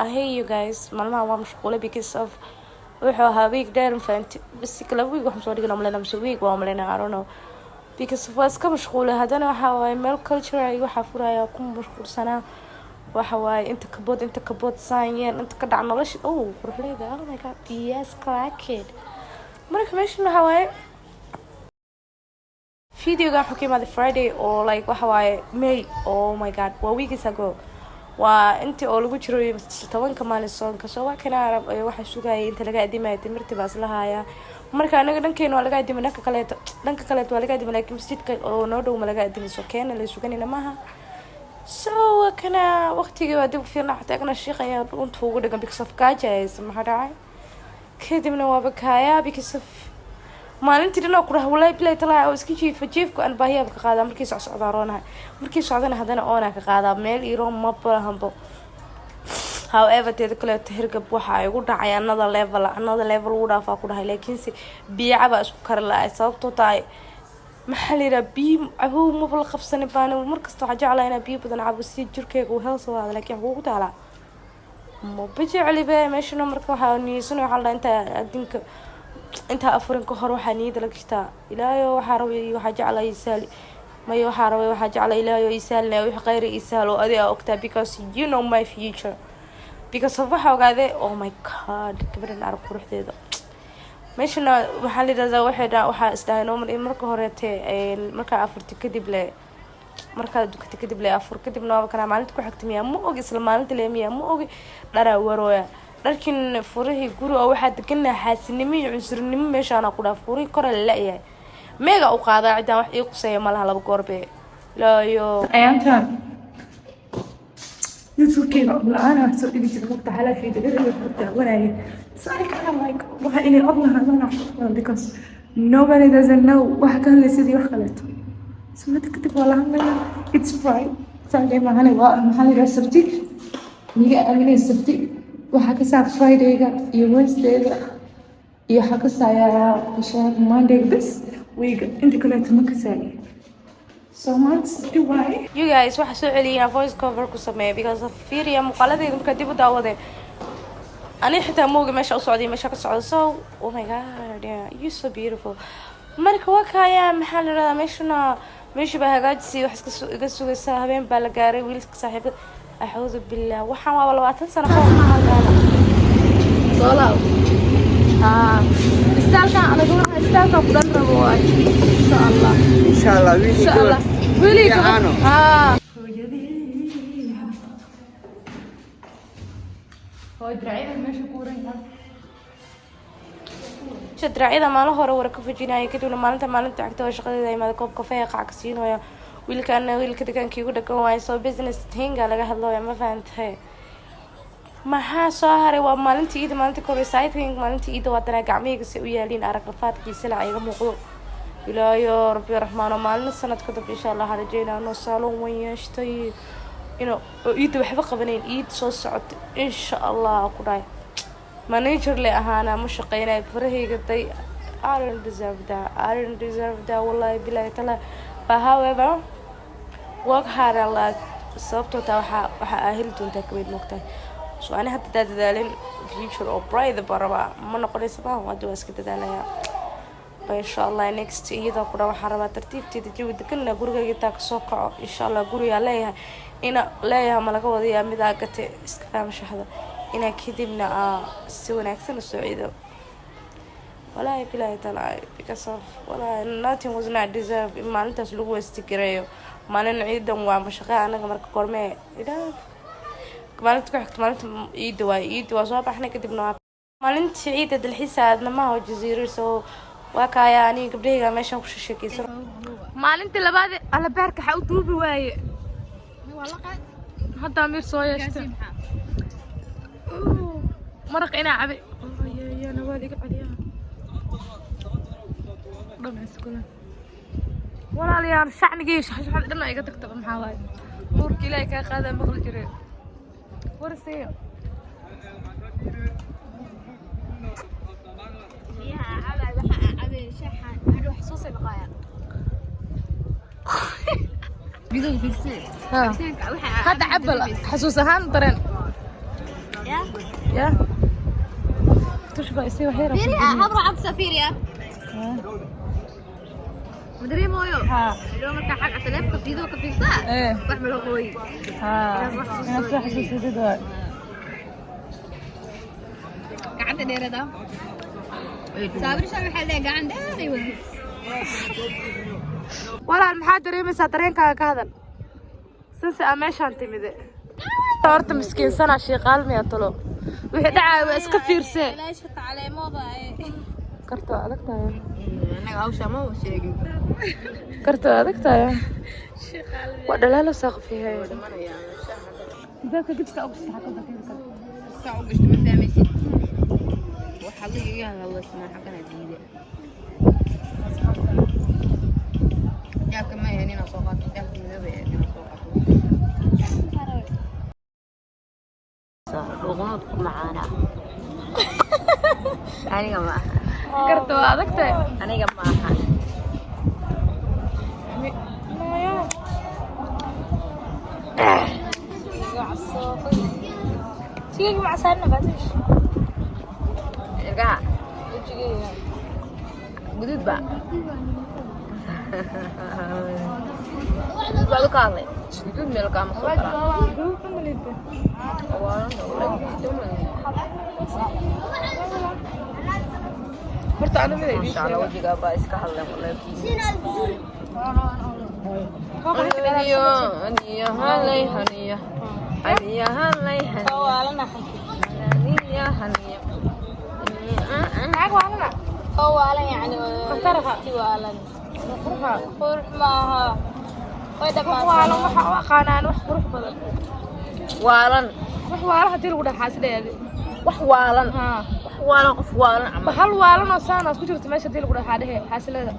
hate you guys maalmaha waa mashquulay because of wuxuu ahaa week dheer fahanti bas kala week waxaan soo dhignaa malena mise week waa malena I don't know because of was ka mashquulay haddana waxa waaye meel culture ay waxa furaya ku mashquulsanaa waxa waaye inta ka bood saanyeen inta ka dhac nolosha ruuxleeda oh my god yes cracked marka meeshan waxa waaye video ga xukuma the Friday or like waxa waaye May oh my god waa weeks ago waa intii oo lagu jiro 10 maalin soonka soo waa kana arab waxa sugayay inta laga adimaay timirti baas lahaaya marka anaga dhankeena waa laga adimaa dhanka kale waa laga adimaa laakiin masjidka oo noo dhow ma laga adimaa soo keena la suganina maaha so kana waqtiga waa dib fiirna xataa kana sheekaya runtu ugu dhagan because of gaajaysa maxaa dhacay kadibna waa bakaya because of maalintii dhan oo ku dhahay wallahi bilay talaa oo iska jiifku aan baahiya ka qaadaa markii socdaaronahay markii socdana hadana oona ka qaadaa meel iro ma balahanbo however teed kale hergab waxa ay ugu dhacay another level u dhaafaa ku dhahay laakiin si biicaba isku kar la sababtoo tahay maxalira biim abu ma bal qabsan baan markasta waxa jeclaa inaa biyo badan cabo si jirkeyga uu health wada laakiin ugu taala ma bijecli baa meeshana marka waxa niisano waxa la inta afurin ka hor waxa niyada la gashtaa ilaayo waxa rabay waxa jeclaa isaali mayo waxa rabay waxa jeclaa ilaayo isaalna wax qeyr isaalo adiga ogtaa because you know my future because of waxa ogaade oh my god gabadhan arag quruxdeeda meeshana waxa la yiraahdaa waxa isdhaayno marka horeete marka afurti kadib le marka dukati kadib le afur kadibna waa kana maalinta ku xigtamiya ma og isla maalinta leemiya ma og dhara warooya laakiin furihii guri oo waxa deganaa xaasinimo iyo cunsurnimo meeshaan ku dhaaf furi kor la yahay mega u qaadaa cidaan wax ii qusay malaha laba goorbe laayo ayanta yusukeena laana soo dhigi jirta taxala fi degdeg ku wanaay saay kana like waxa inay ognahay mana because nobody doesn't know waxa ka hadlay sidii wax kaleeto سمعت كتب والله it's fine Sunday ما هني محل السبتي نيجي أمين السبتي وحكي ساعة Friday يا Wednesday يا حكي ساعة شهر Monday بس ويجي أنت كلها تمك ساعة so much do why you guys واحد سؤالي voice cover كسمة because of fear يا مقالة يوم كتبوا دعوة أنا حتى موجي ماشي أصعدي ماشي أصعد so oh my god yeah you're so beautiful مركوا كايا محل هذا ماشينا ماشي بهجاجسي وحس قصوا الساهبين بالجاري ويلك صاحب أعوذ بالله وحنا والله تنسى نخاف مع هذا صلاة استعلت على دورها استعلت قدرنا بواي إن شاء الله إن شاء الله إن شاء الله ويلي كمان هو درعينا ماشي كورين شدرعيدا ما له هو ورك في جناية كده ولا مالنت عكتوا شغلة زي ما كوب كافيه قاعسين ويا ويل كده كان كيو ده كواي سو بيزنس هينجا لقى هلا يا ما فهمت هي ما ها شهر ومالنت إيد مالنت كورسايتين مالنت إيد واتنا قعمي قصي ويالين أرقفات كيسلا عيغ مقلو إلا يا ربي الرحمن مالنا السنة كده إن شاء الله هرجينا نوصلوا ويشتي إيد بحب قبلين إيد صوص سعد إن شاء الله قراي manager le ahaana ma shaqeynay farahayga day I don't deserve that wallahi billahi tala but however work hard a lot sababtoo taa waxa ahil doonta kaweyd noqtay so ana hadda dadaalin future or bright baraba ma noqonaysa baa wada iska dadaalaya ba insha Allah next iyada ku dhaw waxa rabaa tartiibteeda jawi degan gurigayga taa ka soo kaco insha Allah guriga leeyahay ina leeyahay ma laga wadayaa mid aagate iska fahamshahada إنا كذبنا سوينا أكثر السعيدة ولا يبلا يطلع because of ولا nothing was not deserved ما أنت سلوك استقرار ما لنا عيد ومشقة أنا كمرك كرمة إذا ما أنت كحكت ما أنت عيد وصوب إحنا كذبنا ما أنت عيد الحسة أدنى ما هو جزيرة سو وكايا يعني قبلها ما شافش شيء كيسر ما أنت لبعد على بارك حاول تروبي واي والله هذا أمير صويا مرق إنا عبي يا نوالي عليها ربع سكولة ولا ليان شعني جيش حد لنا يقدر تكتب محاواي نورك إليك هذا مخرج جريء ورثي يا عبي شحن عدو حسوسي بقايا بيدو في السير هذا عبل حسوس هان طرين يا يا تشبه يصير وحيرة فيري هبرة عبد سفيريا مدري مويو اليوم كان حق اعتلاف كفيدو كفيسا ايه بحمل قوي انا صح حسيت دول قعدت ديره ده صابري شو حل قاعد ايوه ولا المحاضر يمسا dareenkaaga ka hadal sinse aa meeshaan timide horta miskiinsanaa shiiqaal miyaa talo wixii dhacaya waa iska fiirsee karto adag tahay anaga hawsha ma sheegin karto adag tahay waa dhalaalo saqfihay dadka gibta ugu saxada ka saac ugu ma fahmaysid waxa la yiraahdo Allah subhanahu wa ta'ala diide يا كم يعني نصوقات كتاب مذوي يعني نصوقات صار معانا أنا جماعة كرتوا هذاك تاي أنا جماعة تيجي مع سنة بعدش ارجع جدود بقى بعد كارلي جدود ملك عم صورة مرت أنا ما إن شاء الله وجهك أبغى إسكحلهم ولا هنية هني هنية هنية هني هنية هنية معك وعلنا هو على يعني قترها وعلى قرحها قرح معها ويدا وعلى وح قانان وح قرح بدل waalan wax waalaha dil ugu dhaxaasleeyay wax waalan qof waalan ama bahal waalan oo saanaas ku jirto meesha dil ugu dhaxaadhe xaasilada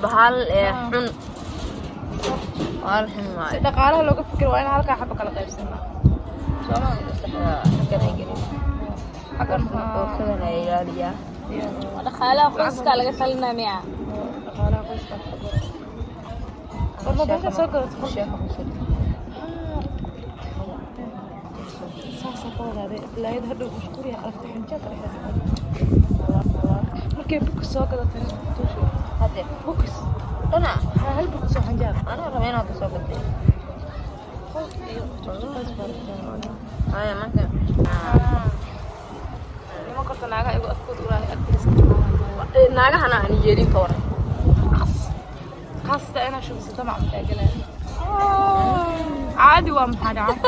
bahal xun wal xun ma si dhaqaalaha looga fikir waa in halka xabba kala qaybsanaa akan oo kadana ilaaliya dhaqaalaha qoyska laga talinaa miya dhaqaalaha qoyska والله سoo gadato sheeko xusud لا يدهدو مشكوري عرفت حنجات markay bukis soo gadatay hade bukis ana hal bukis oo xanjaar ana rabeyna ku soo gaday ay marka ma korto naaga igu afkood u raahay agtiis naagahana aan yeelin ka waran qaasta ina shubsi tamaam taagalay caadi waa maxaa dhacay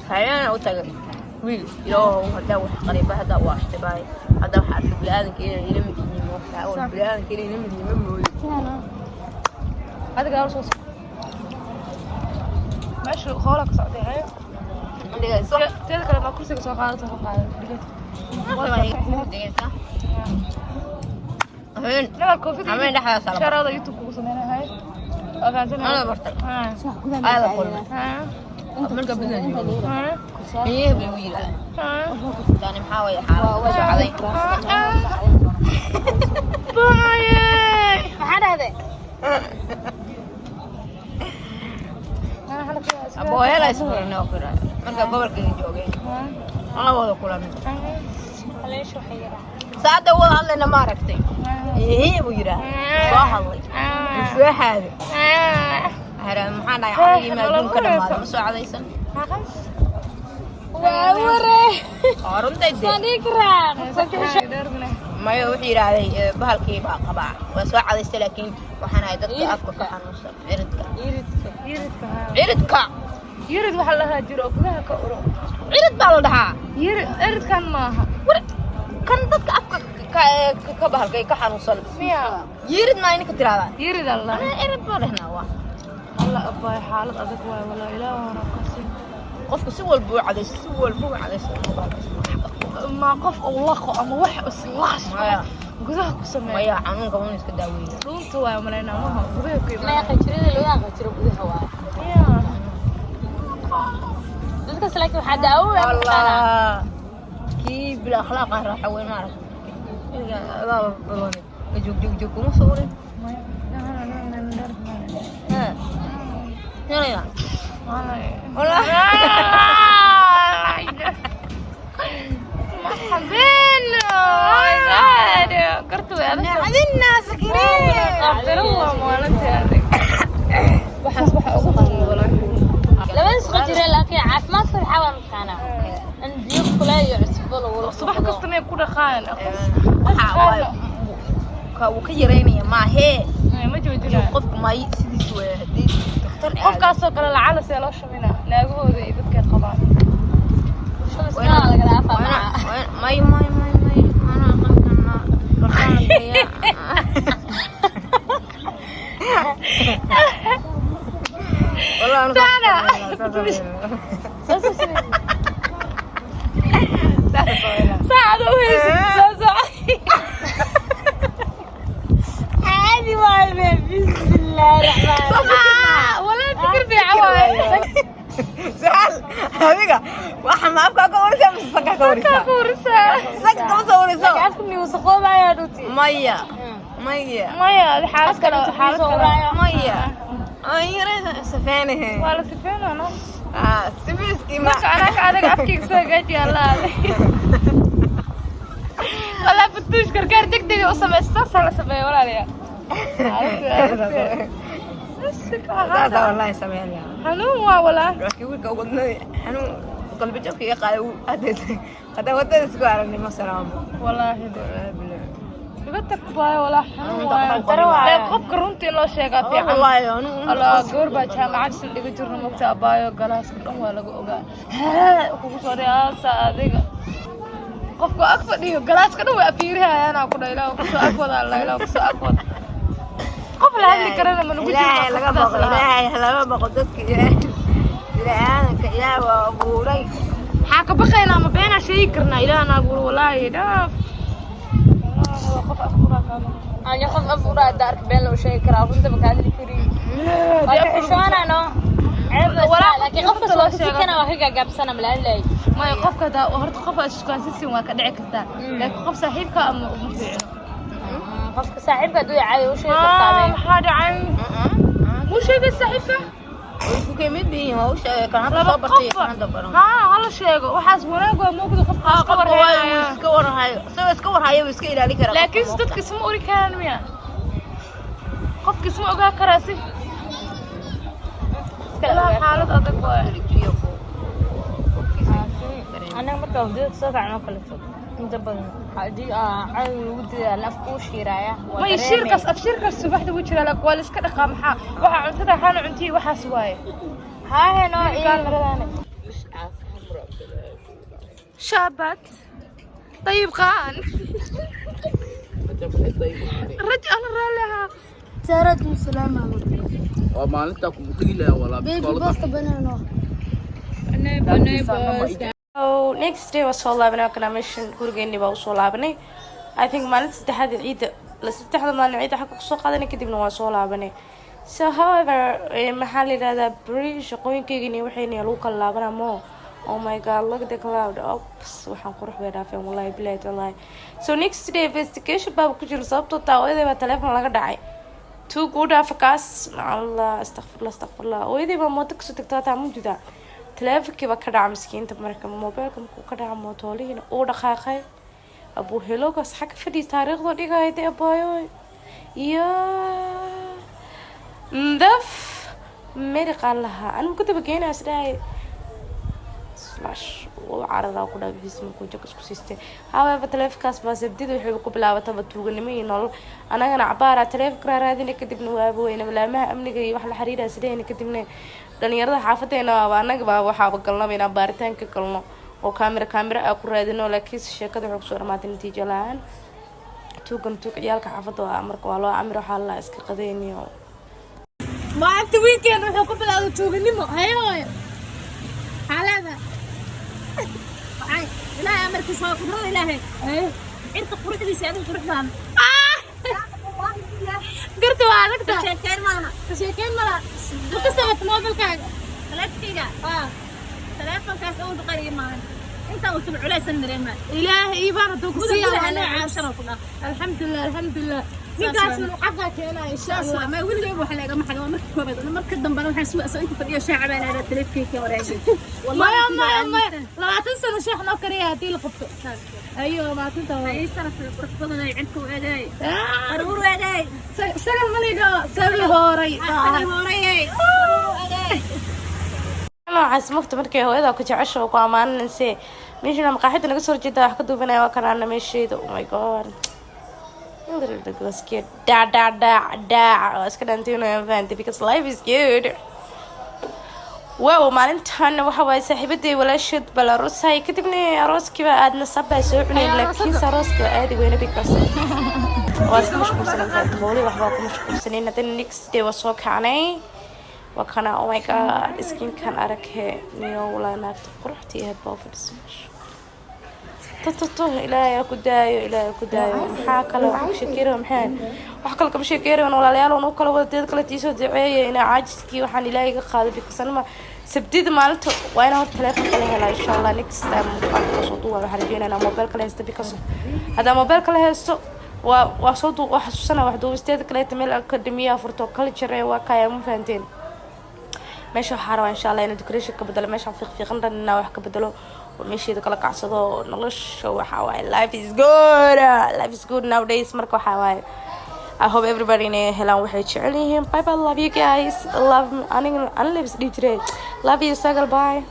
hayana u tagay wiil ilaahu hada wax qariiba hada waa ishtibaay hada waxa bilaadanka ila midnimo waxa bilaadanka ila midnimo mooyo adiga soo ماشي خالك صعدي هاي عندك صح تذكر لما كرسي سoo qaadato soo هين لا الكوفي عمين دحدا سلام شرada youtube ku sameeyay انا برتك هذا كله مركب بدنا ايه بالويل ثاني محاول حاله وجعلي باي maxaa dhahday abooya la isku rino kira marka gobolka joogeen ana wada kulan haleesho xayira saada wada hadlayna ma aragtay ee buu yiraahdo soo hadlay soo xaade هذا محانا يعني ما يكون كذا ما مساعديسن waaware قارنتي صديق راق ما يوحي راعي بهالكي بقى قبع وساعديس لكن وحنا يدك أفكر في حنوصل يرد waxa la haajiro gudaha ka uro cirid baa la dhahaa cirid kan maaha kan dadka afka ka bahalkay ka xanuunsan miya yirid ma inka tiraada yirid Allah ana cirid baa lehnaa waa Allah abay xaalad adag waay wala ilaaha qasay qofku si walba uu cadays ma qof oo laqo ama wax islaash gudaha ku sameeyo maya xanuunka uu iska daaweeyo runta waay malayna ma gudaha ku ma qajirida loo qajiro gudaha waa dadka salaki waxa daawo والله كي بالاخلاق راح وين ما اعرف هذا بروني جوك مو صوري ها يلا والله حاول مكانه عندي كلها يعصب ولا صباح كستنا يكون خان وكيريني ما هي ما جوجنا قفك ما يسدي سوى هدي دكتور qofkaas oo kale lacala see loo shamina naagahooda iyo dadka qabaan شو اسمها لقى عفا ماي انا قلتنا والله ساعد عادي والله بسم الله الرحمن الرحيم ولا فكر في عوائل سهل هذيك واحد ما ابقى اقول بس فكك كورسا سكت صوري عارفني وسخوه معايا دوتي ميه مايا حالك ميه اي سفانه ولا سفين انا سبيسكي ما انا افكيك سو جاي الله ولا فتوش كركار دقدقي وسمستر على سبي ولا ليا هذا والله سمعني حنون ولا كيف قلنا حنون قلبي جوك يا قالوا هذا وقت اسكوارني مثلا والله قلت باي ولا حنون لا قف كرنتي لو شيغا في والله الله غوربا جامعad saldhiga jirno magta abaayo galaaska dhan waa laga ogaa kugu soo riyaasa adiga qofka ag fadhiyo galaaska dhan waa afiirihayaan ku dhayla ku soo ag wada layla ku soo ag wada qof la hadli karana ma lagu jiro laga baqo dadka ilaahanka ilaa waa abuuray waxa ka baqayna ma beena shay karna ilaahana abuur walaahi dhaaf qof afkura kaano أنا خف أفورا دارك بين لو شيء كرا كنت بكادر كوري ولا شو أنا عيب ولا لكن قفص لو شيء كنا وهيك جاب سنة من الليل ما يقف كذا وهرت قفص كان سيسي وما كدعك كذا لكن قف صاحبك أم مفيعه قف صاحبك دوي عادي وش يقطع هذا عين مو شيء صاحبك وش كمية بيه ما وش كان هذا صبرتي كان دبره هلا شيء وحاسبونا جو مو كده قف سكور هاي وسكير عليك لكن صدق اسمه أوري كان ميا قف اسمه أوجا كراسي لا حالة أدق أنا مرة وديت صار عنا كلته مدبر هذه عن ودي الأفكوش هرايا ما يشيرك أبشرك الصباح توجه لك والس كده قامحة وح عنتها حال عنتي وح سواي ها هنا إيه شابت طيب خان رجع لها سارة سلامة وما أنت كمديلة ولا باستا بنانا So next day was soo laabanay kana meeshan gurigeeni baa soo laabanay I think maalinta saddexaad ciida la saddexda maalin ciida xaq ku soo qaadanay kadibna waa soo laabanay so however maxaa la yiraahdaa bari shaqooyinkeygani waxayna lagu kala laabanaa mo oh my god look at the cloud oops waxaan qurux bay dhaafeen wallahi billahi wallahi so next day investigation baa ku jira sababtoo taawada baa telefoon laga dhacay too good afkaas allah astaghfirullah ooyday baa mooto ku soo tagtaa taa mujuda telefonkii baa ka dhaca miskiinta marka mobilka markuu ka dhaca mootolihiina uu dhaqaaqay abuu helogaas xagga fadhiis taariikhda dhigayday abaayo iyo ndaf meriqaan lahaa anigu ku daba geenaas dhahay slash وعرضه كده بحيث ما كنت جالس كسيستة هذا تلفكاس بس بديت وحب قبل عبته بتوجني مين نول أنا كان عبارة تلفك هذه نكتب نوابه هنا ولا ما أمني جي واحد حريرة سدين نكتبنا لأن يرضى حافتنا وأنا جبا وحاب قلنا بينا بارتين كقلنا وكاميرا أقول هذا ولا كيس شركة حكسور ما تنتيجة الآن توجن يالك حافظوا أمرك والله أمر حالا إسك قديني ما أنت ويكند وحب قبل هذا توجني ما هاي حالنا لا أمرك سوا كبر إلهي أنت قرط لي سعد قرط لهم قرط وعدك تشكين ملا مكسبت موبل كان ثلاث كاس أول قريب معنا أنت وتبع على سندرين ما إلهي إيبان دوكسية أنا عاشرة الحمد لله نقاس من حقك أنا إن شاء الله ما يقول لي روح على محل ومركب كبد أنا مركب دم بروح أسوق أنت فريق شعب أنا هذا تلفكيك يا ورجل والله ما لا تنسى نشيخ نوكريها دي الخبط أيوة ما تنسى أي سنة في القطبة أنا عندكم أداي أرور أداي سلام عليكم سلام هوري noocaas mugta markay hooyada ku jecesho ku amaaninayse meeshana maqaaxida naga soo jeeda wax ka duubanaya waa kana meesheeda oh my god the girls get da iska dhantino event because life is good wow maalintan waxa way saaxiibaday walaashad Belarus ay kadibna arooskiba aadna sabay soo cunay laakiin arooska aad weyn because was mashquulsan hooли waxba ku mashquulsaneen hadda next day was soo kacnay وكنا oh my god skin kan arake niyo wala naagta quruxtii aad baa fadhisash tato ilaahay ku daayo maxaa kale wax sheekiro maxaan wax kale ka sheekiro walaalayaal oo kala wada deed kala tiiso duceeyay ina caajiskii waxaan ilaahay ka qaaday bikasanma sabtida maalinta waa ina hor telefoon kala helaa insha Allah next time waxaan soo duubaa waxaan rajeynaynaa mobile kala haysto bikasan hada mobile kala haysto waa soo duub wax xasuusana wax duubisteed kala meel akademiya furto culture waa kaya ma fahanteen meesha xarawa insha Allah in decoration ka bedelo meesha fiiqan dhanna wax ka bedelo meesheeda kala kacsado nolosha waxa waay life is good nowadays marka waxa waay I hope everybody in helan waxay jecel yihiin bye love you guys love me aniga love you sagal bye